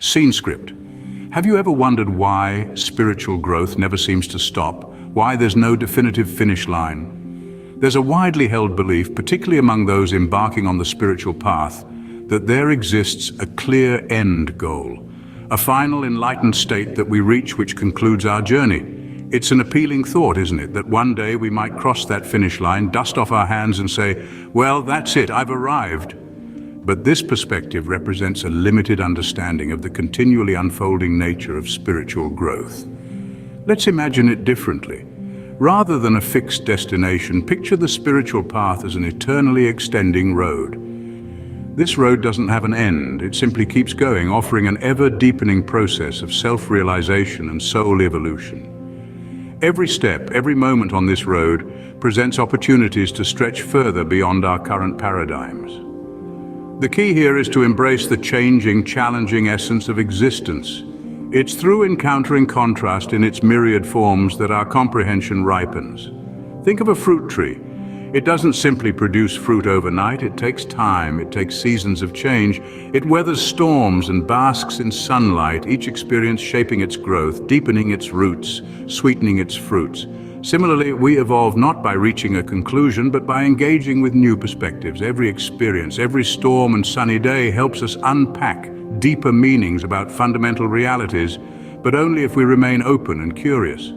Scene script. Have you ever wondered why spiritual growth never seems to stop? Why there's no definitive finish line? There's a widely held belief, particularly among those embarking on the spiritual path, that there exists a clear end goal, a final enlightened state that we reach which concludes our journey. It's an appealing thought, isn't it, that one day we might cross that finish line, dust off our hands and say, well, that's it, I've arrived. But this perspective represents a limited understanding of the continually unfolding nature of spiritual growth. Let's imagine it differently. Rather than a fixed destination, picture the spiritual path as an eternally extending road. This road doesn't have an end, it simply keeps going, offering an ever-deepening process of self-realization and soul evolution. Every step, every moment on this road presents opportunities to stretch further beyond our current paradigms. The key here is to embrace the changing, challenging essence of existence. It's through encountering contrast in its myriad forms that our comprehension ripens. Think of a fruit tree. It doesn't simply produce fruit overnight, it takes time, it takes seasons of change. It weathers storms and basks in sunlight, each experience shaping its growth, deepening its roots, sweetening its fruits. Similarly, we evolve not by reaching a conclusion, but by engaging with new perspectives. Every experience, every storm and sunny day helps us unpack deeper meanings about fundamental realities, but only if we remain open and curious.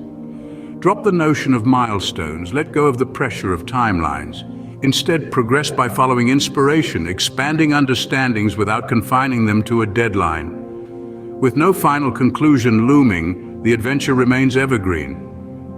Drop the notion of milestones, let go of the pressure of timelines. Instead, progress by following inspiration, expanding understandings without confining them to a deadline. With no final conclusion looming, the adventure remains evergreen.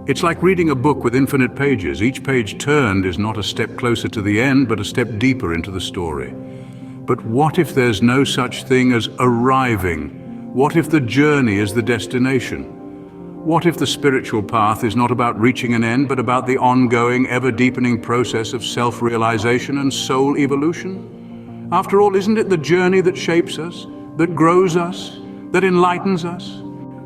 It's like reading a book with infinite pages. Each page turned is not a step closer to the end, but a step deeper into the story. But what if there's no such thing as arriving? What if the journey is the destination? What if the spiritual path is not about reaching an end, but about the ongoing, ever-deepening process of self-realization and soul evolution? After all, isn't it the journey that shapes us, that grows us, that enlightens us?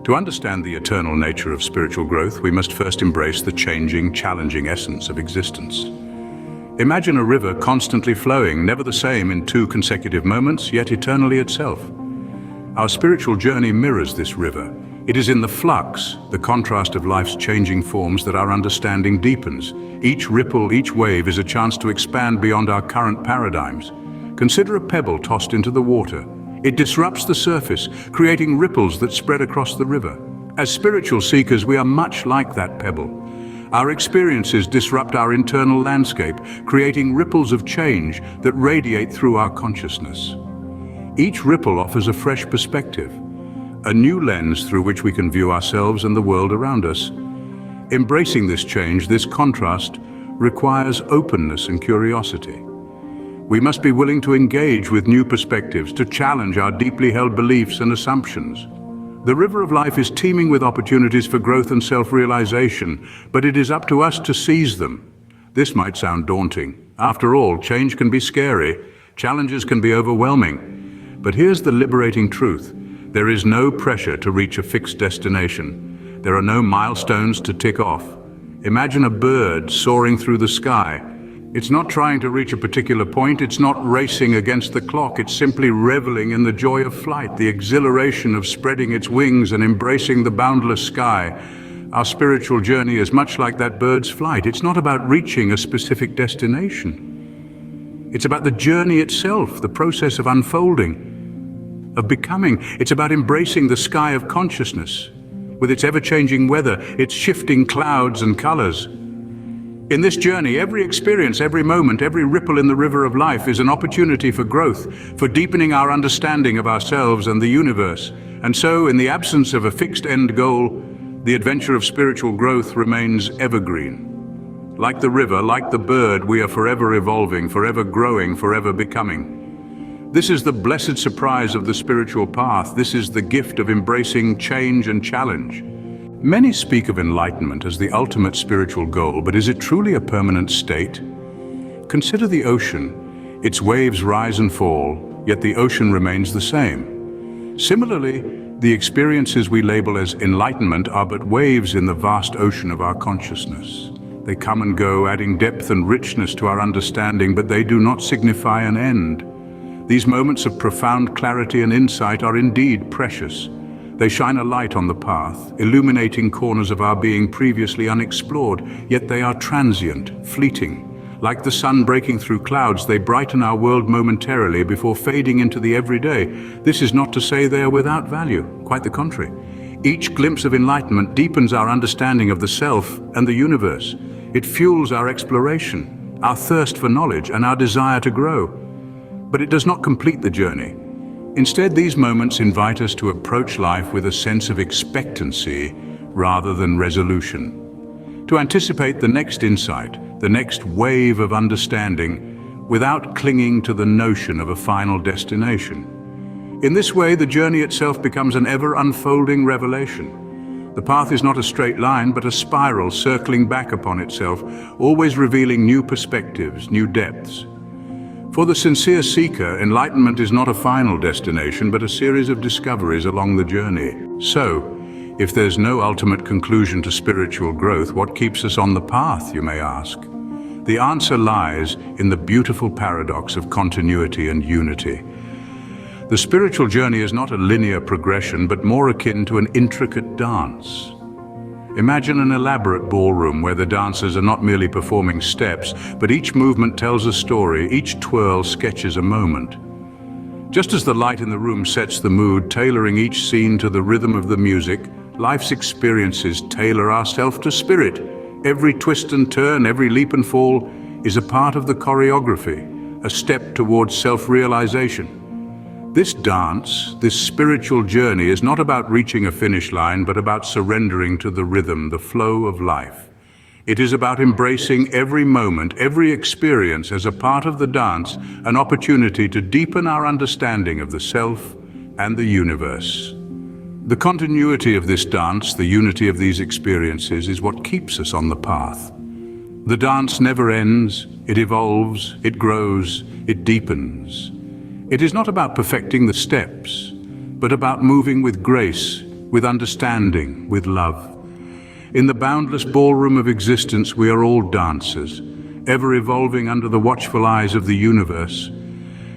To understand the eternal nature of spiritual growth, we must first embrace the changing, challenging essence of existence. Imagine a river constantly flowing, never the same in two consecutive moments, yet eternally itself. Our spiritual journey mirrors this river. It is in the flux, the contrast of life's changing forms, that our understanding deepens. Each ripple, each wave is a chance to expand beyond our current paradigms. Consider a pebble tossed into the water. It disrupts the surface, creating ripples that spread across the river. As spiritual seekers, we are much like that pebble. Our experiences disrupt our internal landscape, creating ripples of change that radiate through our consciousness. Each ripple offers a fresh perspective, a new lens through which we can view ourselves and the world around us. Embracing this change, this contrast, requires openness and curiosity. We must be willing to engage with new perspectives, to challenge our deeply held beliefs and assumptions. The river of life is teeming with opportunities for growth and self-realization, but it is up to us to seize them. This might sound daunting. After all, change can be scary, challenges can be overwhelming. But here's the liberating truth. There is no pressure to reach a fixed destination. There are no milestones to tick off. Imagine a bird soaring through the sky. It's not trying to reach a particular point, it's not racing against the clock, it's simply reveling in the joy of flight, the exhilaration of spreading its wings and embracing the boundless sky. Our spiritual journey is much like that bird's flight. It's not about reaching a specific destination. It's about the journey itself, the process of unfolding, of becoming. It's about embracing the sky of consciousness, with its ever-changing weather, its shifting clouds and colors. In this journey, every experience, every moment, every ripple in the river of life is an opportunity for growth, for deepening our understanding of ourselves and the universe. And so, in the absence of a fixed end goal, the adventure of spiritual growth remains evergreen. Like the river, like the bird, we are forever evolving, forever growing, forever becoming. This is the blessed surprise of the spiritual path. This is the gift of embracing change and challenge. Many speak of enlightenment as the ultimate spiritual goal, but is it truly a permanent state? Consider the ocean. Its waves rise and fall, yet the ocean remains the same. Similarly, the experiences we label as enlightenment are but waves in the vast ocean of our consciousness. They come and go, adding depth and richness to our understanding, but they do not signify an end. These moments of profound clarity and insight are indeed precious. They shine a light on the path, illuminating corners of our being previously unexplored, yet they are transient, fleeting. Like the sun breaking through clouds, they brighten our world momentarily before fading into the everyday. This is not to say they are without value, quite the contrary. Each glimpse of enlightenment deepens our understanding of the self and the universe. It fuels our exploration, our thirst for knowledge, and our desire to grow. But it does not complete the journey. Instead, these moments invite us to approach life with a sense of expectancy rather than resolution. To anticipate the next insight, the next wave of understanding, without clinging to the notion of a final destination. In this way, the journey itself becomes an ever-unfolding revelation. The path is not a straight line, but a spiral circling back upon itself, always revealing new perspectives, new depths. For the sincere seeker, enlightenment is not a final destination, but a series of discoveries along the journey. So, if there's no ultimate conclusion to spiritual growth, what keeps us on the path, you may ask? The answer lies in the beautiful paradox of continuity and unity. The spiritual journey is not a linear progression, but more akin to an intricate dance. Imagine an elaborate ballroom where the dancers are not merely performing steps, but each movement tells a story, each twirl sketches a moment. Just as the light in the room sets the mood, tailoring each scene to the rhythm of the music, life's experiences tailor ourselves to spirit. Every twist and turn, every leap and fall is a part of the choreography, a step towards self-realization. This dance, this spiritual journey is not about reaching a finish line, but about surrendering to the rhythm, the flow of life. It is about embracing every moment, every experience as a part of the dance, an opportunity to deepen our understanding of the self and the universe. The continuity of this dance, the unity of these experiences, is what keeps us on the path. The dance never ends, it evolves, it grows, it deepens. It is not about perfecting the steps, but about moving with grace, with understanding, with love. In the boundless ballroom of existence, we are all dancers, ever evolving under the watchful eyes of the universe.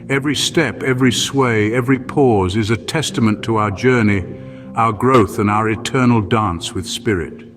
Every step, every sway, every pause is a testament to our journey, our growth, and our eternal dance with spirit.